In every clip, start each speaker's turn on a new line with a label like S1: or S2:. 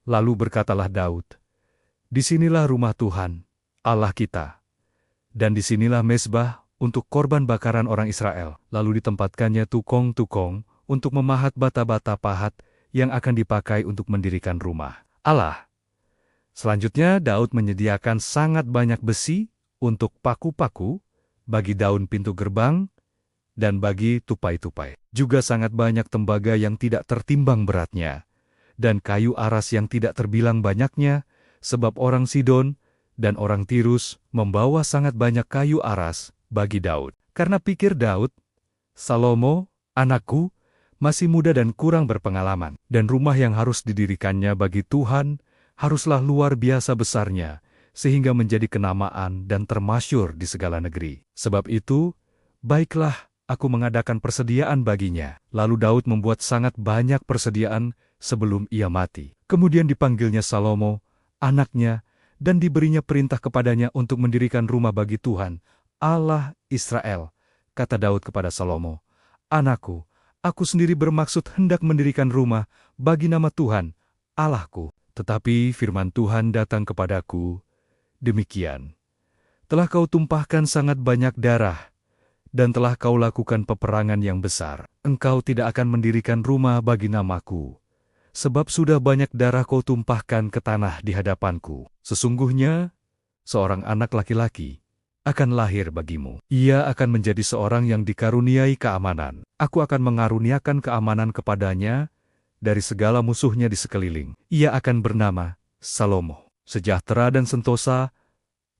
S1: Lalu berkatalah Daud, "Disinilah rumah Tuhan, Allah kita, dan disinilah mezbah untuk korban bakaran orang Israel." Lalu ditempatkannya tukong-tukong untuk memahat bata-bata pahat yang akan dipakai untuk mendirikan rumah Allah. Selanjutnya Daud menyediakan sangat banyak besi untuk paku-paku, bagi daun pintu gerbang, dan bagi tupai-tupai. Juga sangat banyak tembaga yang tidak tertimbang beratnya, dan kayu aras yang tidak terbilang banyaknya, sebab orang Sidon dan orang Tirus membawa sangat banyak kayu aras bagi Daud. Karena pikir Daud, "Salomo, anakku, masih muda dan kurang berpengalaman, dan rumah yang harus didirikannya bagi Tuhan haruslah luar biasa besarnya, sehingga menjadi kenamaan dan termasyur di segala negeri. Sebab itu, baiklah aku mengadakan persediaan baginya." Lalu Daud membuat sangat banyak persediaan sebelum ia mati. Kemudian dipanggilnya Salomo, anaknya, dan diberinya perintah kepadanya untuk mendirikan rumah bagi Tuhan, Allah Israel. Kata Daud kepada Salomo, "Anakku, aku sendiri bermaksud hendak mendirikan rumah bagi nama Tuhan, Allahku. Tetapi firman Tuhan datang kepadaku, demikian, telah kau tumpahkan sangat banyak darah, dan telah kau lakukan peperangan yang besar. Engkau tidak akan mendirikan rumah bagi namaku, sebab sudah banyak darah kau tumpahkan ke tanah di hadapanku. Sesungguhnya, seorang anak laki-laki akan lahir bagimu. Ia akan menjadi seorang yang dikaruniai keamanan. Aku akan mengaruniakan keamanan kepadanya dari segala musuhnya di sekeliling. Ia akan bernama Salomo. Sejahtera dan sentosa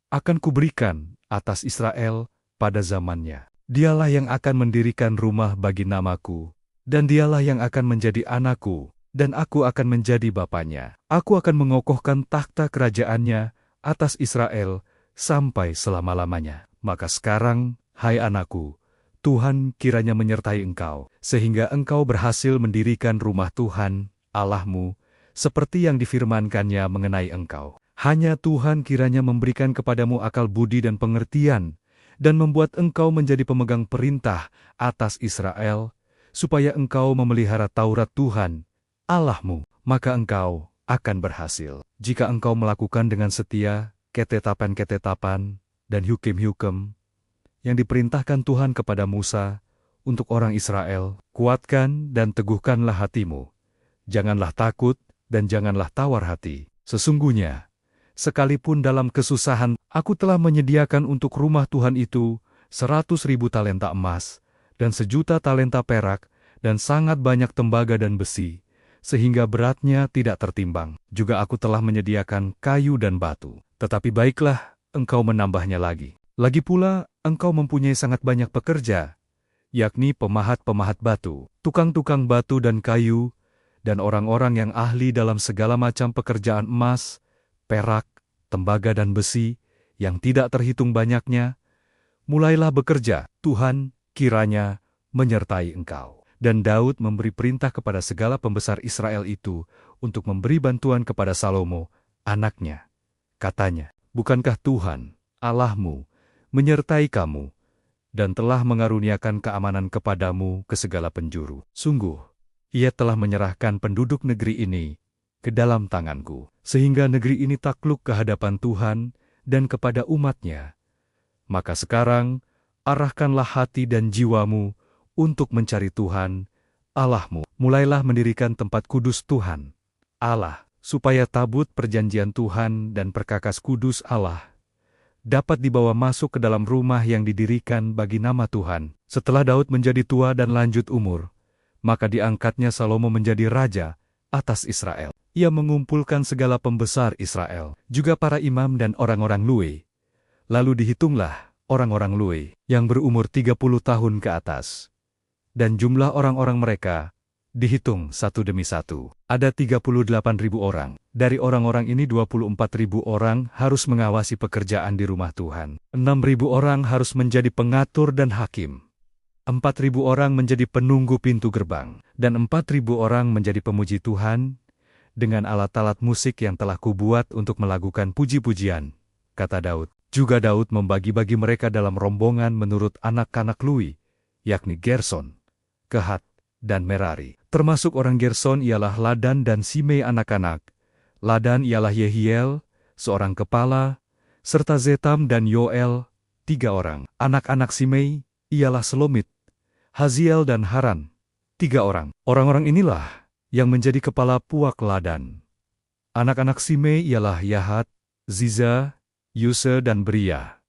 S1: akan kuberikan atas Israel pada zamannya. Dialah yang akan mendirikan rumah bagi namaku, dan dialah yang akan menjadi anakku, dan aku akan menjadi bapanya. Aku akan mengokohkan takhta kerajaannya atas Israel sampai selama-lamanya. Maka sekarang, hai anakku, Tuhan kiranya menyertai engkau, sehingga engkau berhasil mendirikan rumah Tuhan, Allahmu, seperti yang difirmankannya mengenai engkau. Hanya Tuhan kiranya memberikan kepadamu akal budi dan pengertian, dan membuat engkau menjadi pemegang perintah atas Israel, supaya engkau memelihara Taurat Tuhan, Allahmu, maka engkau akan berhasil. Jika engkau melakukan dengan setia ketetapan-ketetapan dan hukum-hukum yang diperintahkan Tuhan kepada Musa untuk orang Israel, kuatkan dan teguhkanlah hatimu. Janganlah takut dan janganlah tawar hati. Sesungguhnya, sekalipun dalam kesusahan, aku telah menyediakan untuk rumah Tuhan itu 100.000 talenta emas, dan 1.000.000 talenta perak, dan sangat banyak tembaga dan besi, sehingga beratnya tidak tertimbang. Juga aku telah menyediakan kayu dan batu. Tetapi baiklah, engkau menambahnya lagi. Lagi pula, engkau mempunyai sangat banyak pekerja, yakni pemahat-pemahat batu, tukang-tukang batu dan kayu, dan orang-orang yang ahli dalam segala macam pekerjaan emas, perak, tembaga dan besi, yang tidak terhitung banyaknya. Mulailah bekerja, Tuhan kiranya menyertai engkau. Dan Daud memberi perintah kepada segala pembesar Israel itu untuk memberi bantuan kepada Salomo, anaknya. Katanya, "Bukankah Tuhan, Allahmu, menyertai kamu, dan telah mengaruniakan keamanan kepadamu ke segala penjuru? Sungguh, Ia telah menyerahkan penduduk negeri ini ke dalam tanganku, sehingga negeri ini takluk ke hadapan Tuhan dan kepada umat-Nya. Maka sekarang, arahkanlah hati dan jiwamu untuk mencari Tuhan, Allahmu. Mulailah mendirikan tempat kudus Tuhan, Allah, supaya tabut perjanjian Tuhan dan perkakas kudus Allah dapat dibawa masuk ke dalam rumah yang didirikan bagi nama Tuhan." Setelah Daud menjadi tua dan lanjut umur, maka diangkatnya Salomo menjadi raja atas Israel. Ia mengumpulkan segala pembesar Israel, juga para imam dan orang-orang Lewi. Lalu dihitunglah orang-orang Lewi yang berumur 30 tahun ke atas. Dan jumlah orang-orang mereka dihitung satu demi satu. Ada 38.000 orang. Dari orang-orang ini 24.000 orang harus mengawasi pekerjaan di rumah Tuhan. 6.000 orang harus menjadi pengatur dan hakim. 4.000 orang menjadi penunggu pintu gerbang. Dan 4.000 orang menjadi pemuji Tuhan dengan alat-alat musik yang telah kubuat untuk melakukan puji-pujian. Kata Daud. Juga Daud membagi-bagi mereka dalam rombongan menurut anak-anak Lewi, yakni Gerson, Kehat, dan Merari. Termasuk orang Gerson ialah Ladan dan Simei anak-anak, Ladan ialah Yehiel, seorang kepala, serta Zetam dan Yoel, 3 orang. Anak-anak Simei ialah Selomit, Haziel dan Haran, 3 orang. Orang-orang inilah yang menjadi kepala puak Ladan. Anak-anak Simei ialah Yahat, Ziza, Yuse dan Beria.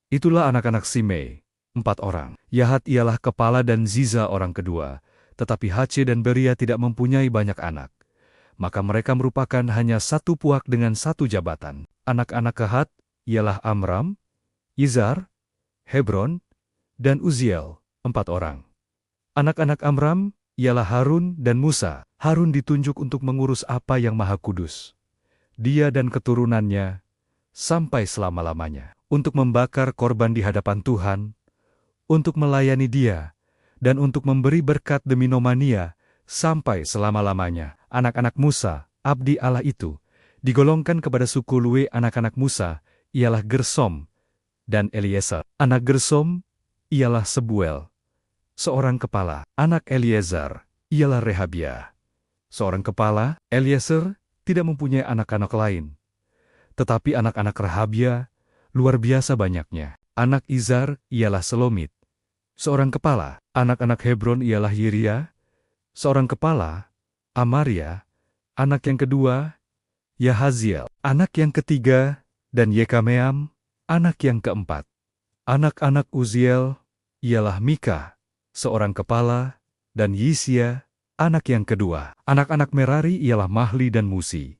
S1: Itulah anak-anak Simei, 4 orang. Yahat ialah kepala dan Ziza orang kedua, tetapi Hace dan Beria tidak mempunyai banyak anak. Maka mereka merupakan hanya satu puak dengan satu jabatan. Anak-anak Kehat ialah Amram, Izhar, Hebron, dan Uziel, 4 orang. Anak-anak Amram ialah Harun dan Musa. Harun ditunjuk untuk mengurus apa yang Maha Kudus, dia dan keturunannya, sampai selama-lamanya, untuk membakar korban di hadapan Tuhan, untuk melayani Dia, dan untuk memberi berkat demi nomania, sampai selama-lamanya. Anak-anak Musa, abdi Allah itu, digolongkan kepada suku Lewi. Anak-anak Musa ialah Gersom dan Eliezer. Anak Gersom ialah Sebuel, seorang kepala. Anak Eliezer ialah Rehabia, seorang kepala. Eliezer tidak mempunyai anak-anak lain, tetapi anak-anak Rehabia luar biasa banyaknya. Anak Izhar ialah Selomit, seorang kepala. Anak-anak Hebron ialah Yiria, seorang kepala. Amaria, anak yang kedua, Yahaziel, anak yang ketiga, dan Yekameam, anak yang keempat. Anak-anak Uziel ialah Mika, seorang kepala, dan Yisia, anak yang kedua. Anak-anak Merari ialah Mahli dan Musi.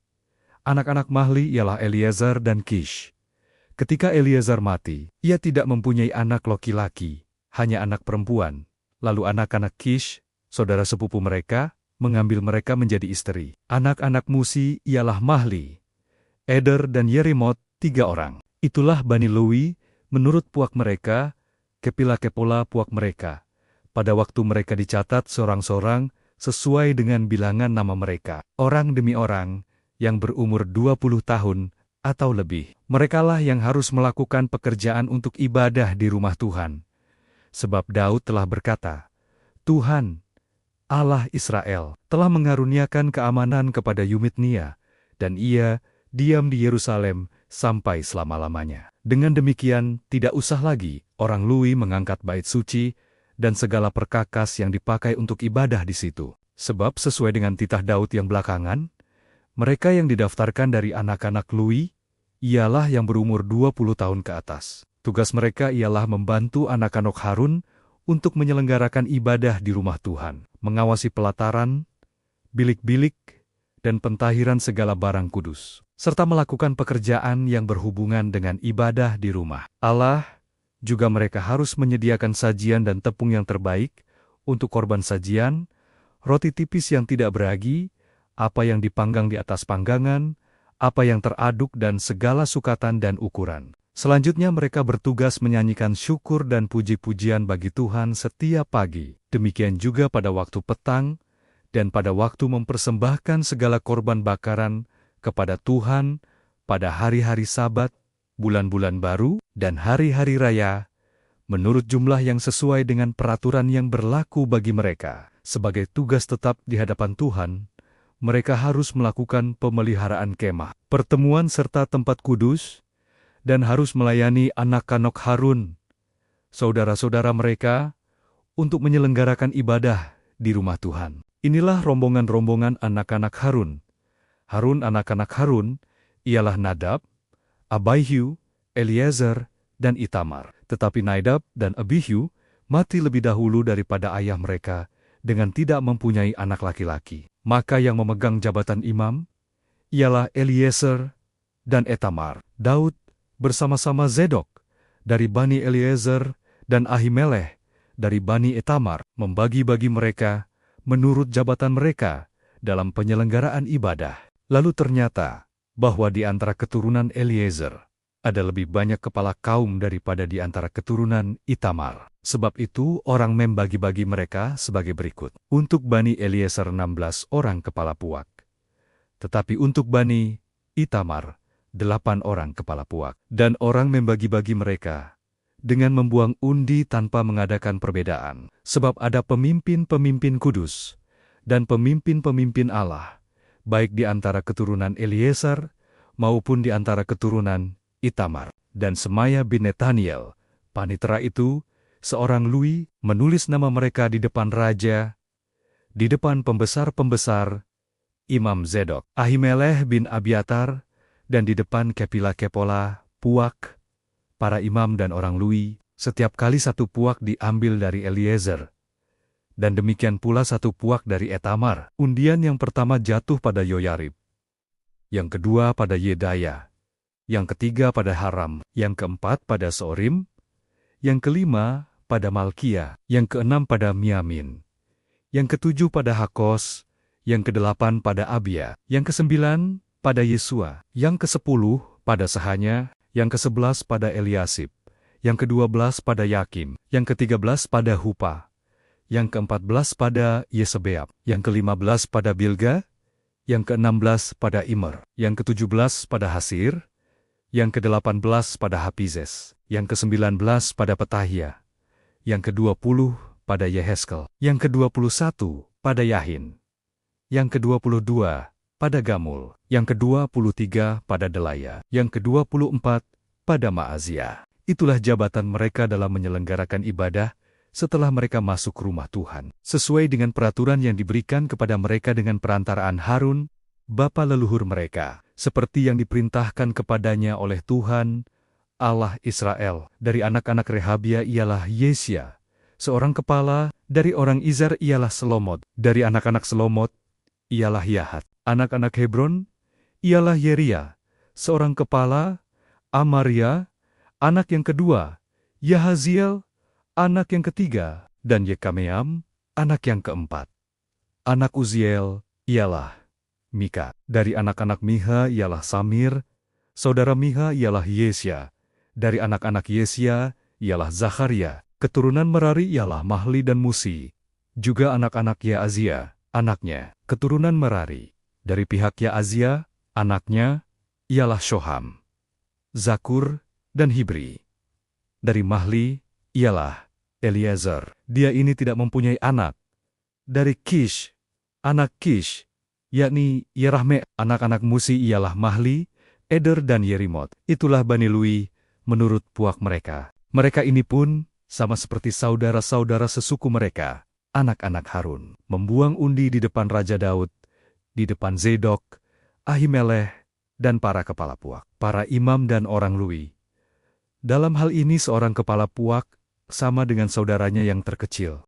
S1: Anak-anak Mahli ialah Eleazar dan Kish. Ketika Eleazar mati, ia tidak mempunyai anak laki-laki, hanya anak perempuan. Lalu anak-anak Kish, saudara sepupu mereka, mengambil mereka menjadi istri. Anak-anak Musi ialah Mahli, Eder dan Yerimot, 3 orang. Itulah Bani Lewi menurut puak mereka, kepilah-kepola puak mereka, pada waktu mereka dicatat sorang-sorang sesuai dengan bilangan nama mereka, orang demi orang, yang berumur 20 tahun atau lebih. Merekalah yang harus melakukan pekerjaan untuk ibadah di rumah Tuhan. Sebab Daud telah berkata, Tuhan, Allah Israel, telah mengaruniakan keamanan kepada Yumitnia, dan ia diam di Yerusalem sampai selama-lamanya. Dengan demikian, tidak usah lagi orang Lewi mengangkat bait suci dan segala perkakas yang dipakai untuk ibadah di situ. Sebab sesuai dengan titah Daud yang belakangan, mereka yang didaftarkan dari anak-anak Lewi ialah yang berumur 20 tahun ke atas. Tugas mereka ialah membantu anak-anak Harun untuk menyelenggarakan ibadah di rumah Tuhan, mengawasi pelataran, bilik-bilik, dan pentahiran segala barang kudus, serta melakukan pekerjaan yang berhubungan dengan ibadah di rumah Allah. Juga mereka harus menyediakan sajian dan tepung yang terbaik untuk korban sajian, roti tipis yang tidak beragi, apa yang dipanggang di atas panggangan, apa yang teraduk dan segala sukatan dan ukuran. Selanjutnya mereka bertugas menyanyikan syukur dan puji-pujian bagi Tuhan setiap pagi. Demikian juga pada waktu petang dan pada waktu mempersembahkan segala korban bakaran kepada Tuhan pada hari-hari Sabat, bulan-bulan baru, dan hari-hari raya, menurut jumlah yang sesuai dengan peraturan yang berlaku bagi mereka. Sebagai tugas tetap di hadapan Tuhan, mereka harus melakukan pemeliharaan kemah, pertemuan serta tempat kudus, dan harus melayani anak-anak Harun, saudara-saudara mereka, untuk menyelenggarakan ibadah di rumah Tuhan. Inilah rombongan-rombongan anak-anak Harun. Harun anak-anak Harun ialah Nadab, Abihu, Eliezer, dan Itamar. Tetapi Nadab dan Abihu mati lebih dahulu daripada ayah mereka dengan tidak mempunyai anak laki-laki. Maka yang memegang jabatan imam ialah Eliezer dan Itamar. Daud bersama-sama Zedok dari Bani Eliezer dan Ahimelech dari Bani Itamar membagi-bagi mereka menurut jabatan mereka dalam penyelenggaraan ibadah. Lalu ternyata bahwa di antara keturunan Eliezer ada lebih banyak kepala kaum daripada di antara keturunan Itamar. Sebab itu orang membagi-bagi mereka sebagai berikut. Untuk Bani Eliezer 16 orang kepala puak. Tetapi untuk Bani Itamar 8 orang kepala puak. Dan orang membagi-bagi mereka dengan membuang undi tanpa mengadakan perbedaan. Sebab ada pemimpin-pemimpin kudus dan pemimpin-pemimpin Allah, baik di antara keturunan Eliezer maupun di antara keturunan Itamar. Dan Semaya bin Netaniel, panitera itu, seorang Lui, menulis nama mereka di depan raja, di depan pembesar-pembesar, Imam Zedok, Ahimelech bin Abiatar, dan di depan Kepila-Kepola, puak, para imam dan orang Lui. Setiap kali satu puak diambil dari Eliezer, dan demikian pula satu puak dari Etamar. Undian yang pertama jatuh pada Yoyarib, yang kedua pada Yedaya, yang ketiga pada Haram, yang keempat pada Sorim, yang kelima pada Malkia, yang keenam pada Miamin, yang ketujuh pada Hakos, yang kedelapan pada Abia, yang kesembilan pada Yesua, yang kesepuluh pada Sahanya, yang ke-11 pada Eliasib, yang ke-12 pada Yakim, yang ke-13 pada Hupa, yang ke-14 pada Yesebeab, yang ke-15 pada Bilga, yang ke-16 pada Immer, yang ke-17 pada Hasir, yang ke-18 pada Hapizes, yang ke-19 pada Petahia, yang ke-20 pada Yeheskel, yang ke-21 pada Yahin, yang ke-22 pada Gamul, yang ke-23 pada Delaya, yang ke-24 pada Maazia. Itulah jabatan mereka dalam menyelenggarakan ibadah setelah mereka masuk rumah Tuhan, sesuai dengan peraturan yang diberikan kepada mereka dengan perantaraan Harun, bapa leluhur mereka, seperti yang diperintahkan kepadanya oleh Tuhan, Allah Israel. Dari anak-anak Rehabia ialah Yesya, seorang kepala. Dari orang Izar ialah Selomot. Dari anak-anak Selomot ialah Yahat. Anak-anak Hebron ialah Yeria, seorang kepala. Amaria, anak yang kedua. Yahaziel, anak yang ketiga. Dan Yekameam, anak yang keempat. Anak Uziel ialah Mika. Dari anak-anak Miha ialah Samir. Saudara Miha ialah Yesya. Dari anak-anak Yesya ialah Zakharia. Keturunan Merari ialah Mahli dan Musi. Juga anak-anak Yaazia, anaknya. Keturunan Merari. Dari pihak Yaazia, anaknya ialah Shoham, Zakur, dan Hibri. Dari Mahli ialah Eliezer. Dia ini tidak mempunyai anak. Dari Kish, anak Kish, yakni Yerahme. Anak-anak Musi ialah Mahli, Eder, dan Yerimot. Itulah Bani Lui menurut puak mereka. Mereka ini pun sama seperti saudara-saudara sesuku mereka, anak-anak Harun, membuang undi di depan Raja Daud, di depan Zedok, Ahimelech, dan para kepala puak, para imam dan orang Lui. Dalam hal ini seorang kepala puak sama dengan saudaranya yang terkecil.